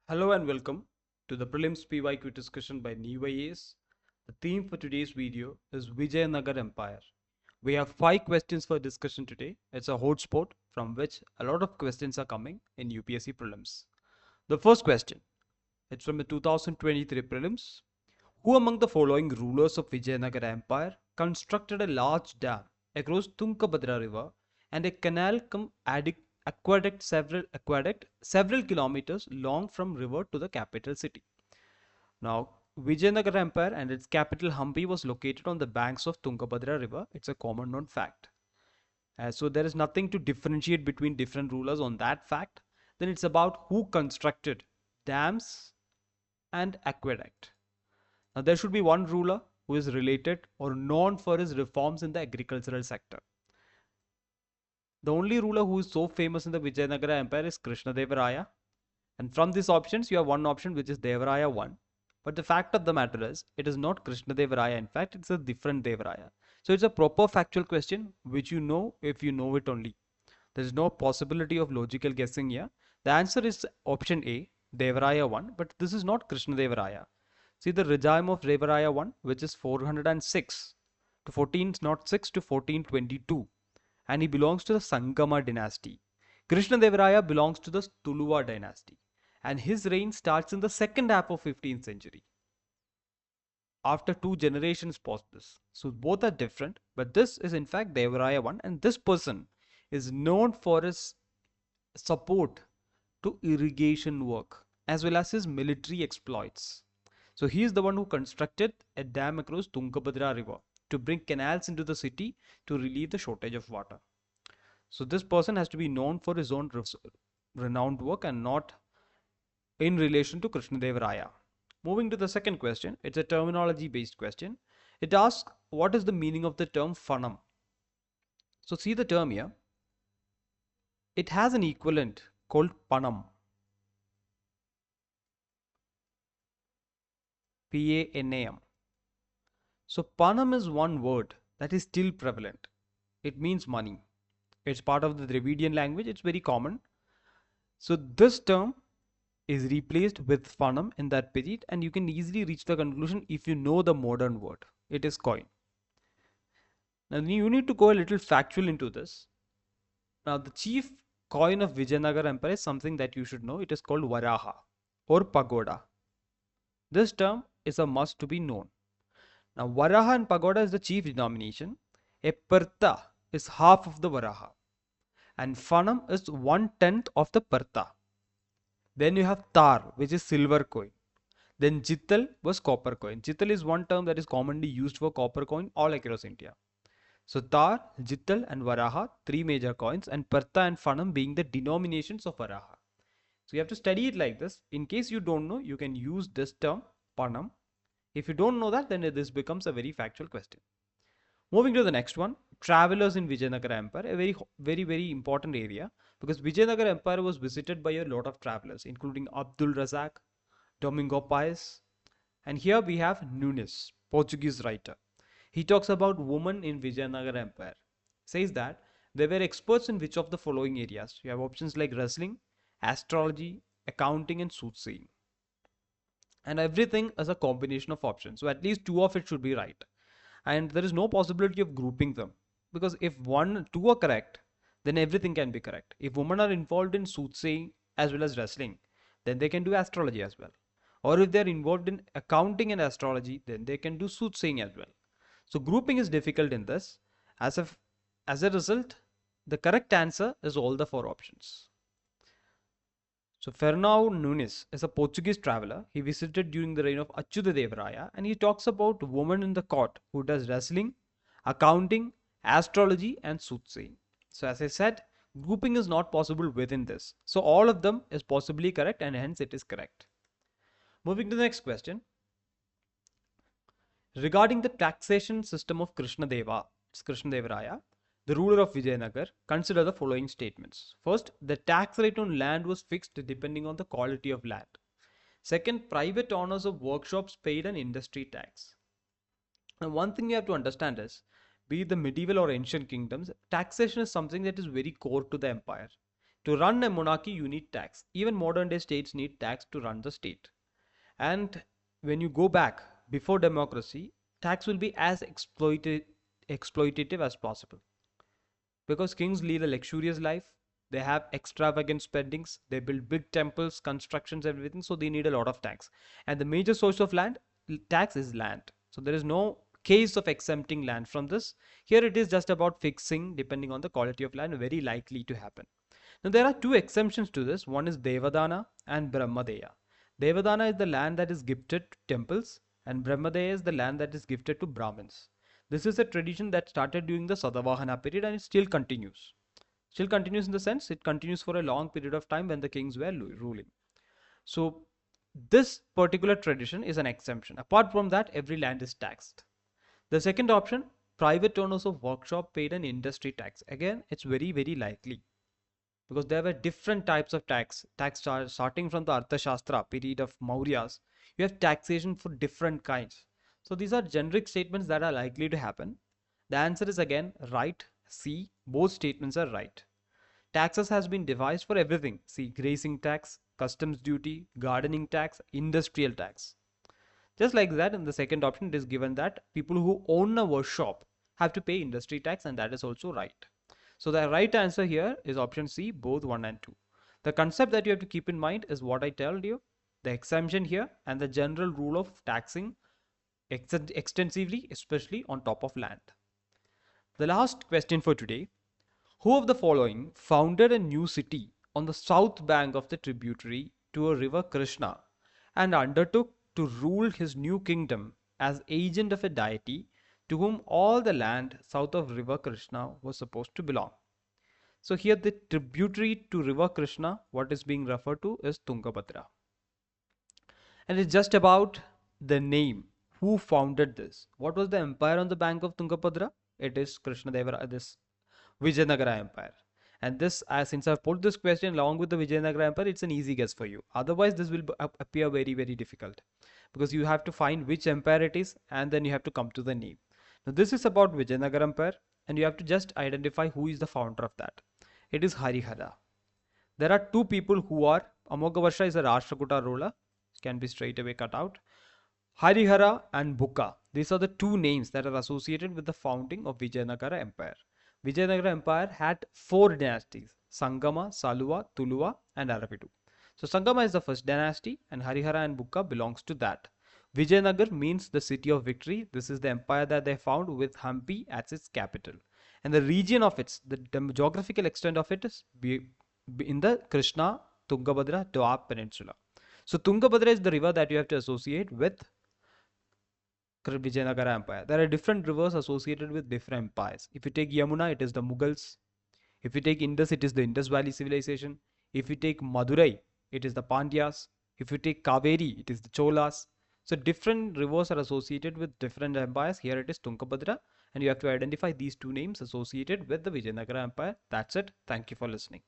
Hello and welcome to the Prelims PYQ discussion by New IAS. The theme for today's video is Vijayanagar Empire. We have 5 questions for discussion today. It's a hotspot from which a lot of questions are coming in UPSC Prelims. The first question, it's from the 2023 Prelims. Who among the following rulers of Vijayanagar Empire constructed a large dam across Tungabhadra River and a canal aqueduct several kilometers long from river to the capital city? Now, Vijayanagar Empire and its capital Hampi was located on the banks of Tungabhadra River. It's a common known fact. So there is nothing to differentiate between different rulers on that fact. Then it's about who constructed dams and aqueduct. Now, there should be one ruler who is related or known for his reforms in the agricultural sector. The only ruler who is so famous in the Vijayanagara Empire is Krishnadevaraya. And from these options, you have one option which is Devaraya 1. But the fact of the matter is, it is not Krishnadevaraya. In fact, it's a different Devaraya. So it's a proper factual question which you know if you know it only. There is no possibility of logical guessing here. The answer is option A, Devaraya 1. But this is not Krishnadevaraya. See the regime of Devaraya 1, which is 406 to 1406 to 1422, and he belongs to the Sangama dynasty. Krishnadevaraya belongs to the Tuluva dynasty, and his reign starts in the second half of 15th century. After 2 generations post this. So both are different, but this is in fact Devaraya 1, and this person is known for his support to irrigation work as well as his military exploits. So he is the one who constructed a dam across Tungabhadra River to bring canals into the city to relieve the shortage of water. So this person has to be known for his own renowned work and not in relation to Krishnadevaraya. Moving to the second question, it's a terminology based question. It asks, what is the meaning of the term Phanam? So see the term here. It has an equivalent called Panam. P-A-N-A-M. So Panam is one word that is still prevalent. It means money. It's part of the Dravidian language. It's very common. So this term is replaced with Phanam in that period, and you can easily reach the conclusion if you know the modern word. It is coin. Now you need to go a little factual into this. Now the chief coin of Vijayanagar Empire is something that you should know. It is called Varaha or Pagoda. This term is a must to be known. Now Varaha and Pagoda is the chief denomination. A Parta is half of the Varaha, and Phanam is 1/10 of the Parta. Then you have Tar, which is silver coin. Then Jittal was copper coin. Jittal is one term that is commonly used for copper coin all across India. So Tar, Jittal and Varaha, 3 major coins, and Parta and Phanam being the denominations of Varaha. So you have to study it like this. In case you don't know, you can use this term Phanam. If you don't know that, then this becomes a very factual question. Moving to the next one, travelers in Vijayanagar Empire, a very important area, because Vijayanagar Empire was visited by a lot of travelers, including Abdul Razak, Domingo Paes, and here we have Nunes, Portuguese writer. He talks about women in Vijayanagar Empire. Says that they were experts in which of the following areas? You have options like wrestling, astrology, accounting, and soothsaying. And everything is a combination of options. So at least 2 of it should be right. And there is no possibility of grouping them, because if 2 are correct, then everything can be correct. If women are involved in soothsaying as well as wrestling, then they can do astrology as well. Or if they're involved in accounting and astrology, then they can do soothsaying as well. So grouping is difficult in this. As a result, the correct answer is all the 4 options. So Fernão Nunes is a Portuguese traveler. He visited during the reign of Achyutadevaraya, and he talks about women in the court who does wrestling, accounting, astrology, and soothsaying. So as I said, grouping is not possible within this. So all of them is possibly correct, and hence it is correct. Moving to the next question. Regarding the taxation system of Krishnadevaraya, the ruler of Vijayanagar, consider the following statements. First, the tax rate on land was fixed depending on the quality of land. Second, private owners of workshops paid an industry tax. Now, one thing you have to understand is, be it the medieval or ancient kingdoms, taxation is something that is very core to the empire. To run a monarchy, you need tax. Even modern day states need tax to run the state. And when you go back before democracy, tax will be as exploitative as possible. Because kings lead a luxurious life, they have extravagant spendings, they build big temples, constructions, everything, so they need a lot of tax. And the major source of land tax is land. So there is no case of exempting land from this. Here it is just about fixing depending on the quality of land, very likely to happen. Now there are two exemptions to this. One is Devadana and Brahmadeya. Devadana is the land that is gifted to temples, and Brahmadeya is the land that is gifted to Brahmins. This is a tradition that started during the Sadavahana period and it still continues. Still continues in the sense it continues for a long period of time when the kings were ruling. So this particular tradition is an exemption. Apart from that, every land is taxed. The second option, private owners of workshop paid an industry tax. Again, it's very likely because there were different types of tax starting from the Arthashastra period of Mauryas. You have taxation for different kinds. So these are generic statements that are likely to happen. The answer is again right. C. Both statements are right. Taxes has been devised for everything. See, grazing tax, customs duty, gardening tax, industrial tax. Just like that, in the second option, it is given that people who own a workshop have to pay industry tax, and that is also right. So the right answer here is option C, both 1 and 2. The concept that you have to keep in mind is what I told you, the exemption here and the general rule of taxing extensively, especially on top of land. The last question for today. Who of the following founded a new city on the south bank of the tributary to a river Krishna and undertook to rule his new kingdom as agent of a deity to whom all the land south of river Krishna was supposed to belong? So here the tributary to river Krishna, what is being referred to is Tungabhadra. And it's just about the name. Who founded this? What was the empire on the bank of Tungabhadra? It is this Vijayanagar Empire. And this, since I've put this question along with the Vijayanagar Empire, it's an easy guess for you. Otherwise, this will appear very difficult because you have to find which empire it is and then you have to come to the name. Now, this is about Vijayanagar Empire and you have to just identify who is the founder of that. It is Harihara. There are two people who are, Amogavarsha is a Rashtrakuta ruler, can be straight away cut out. Harihara and Bukka. These are the two names that are associated with the founding of Vijayanagar Empire. Vijayanagar Empire had 4 dynasties: Sangama, Saluva, Tuluva and Arapidu. So Sangama is the first dynasty and Harihara and Bukka belongs to that. Vijayanagar means the city of victory. This is the empire that they found with Hampi as its capital. And the region of its, the geographical extent of it is in the Krishna, Tungabhadra, Doab Peninsula. So Tungabhadra is the river that you have to associate with Vijayanagar Empire. There are different rivers associated with different empires. If you take Yamuna, it is the Mughals. If you take Indus, it is the Indus Valley civilization. If you take Madurai, it is the Pandyas. If you take Kaveri, it is the Cholas. So different rivers are associated with different empires. Here it is Tungabhadra, and you have to identify these two names associated with the Vijayanagar Empire. That's it. Thank you for listening.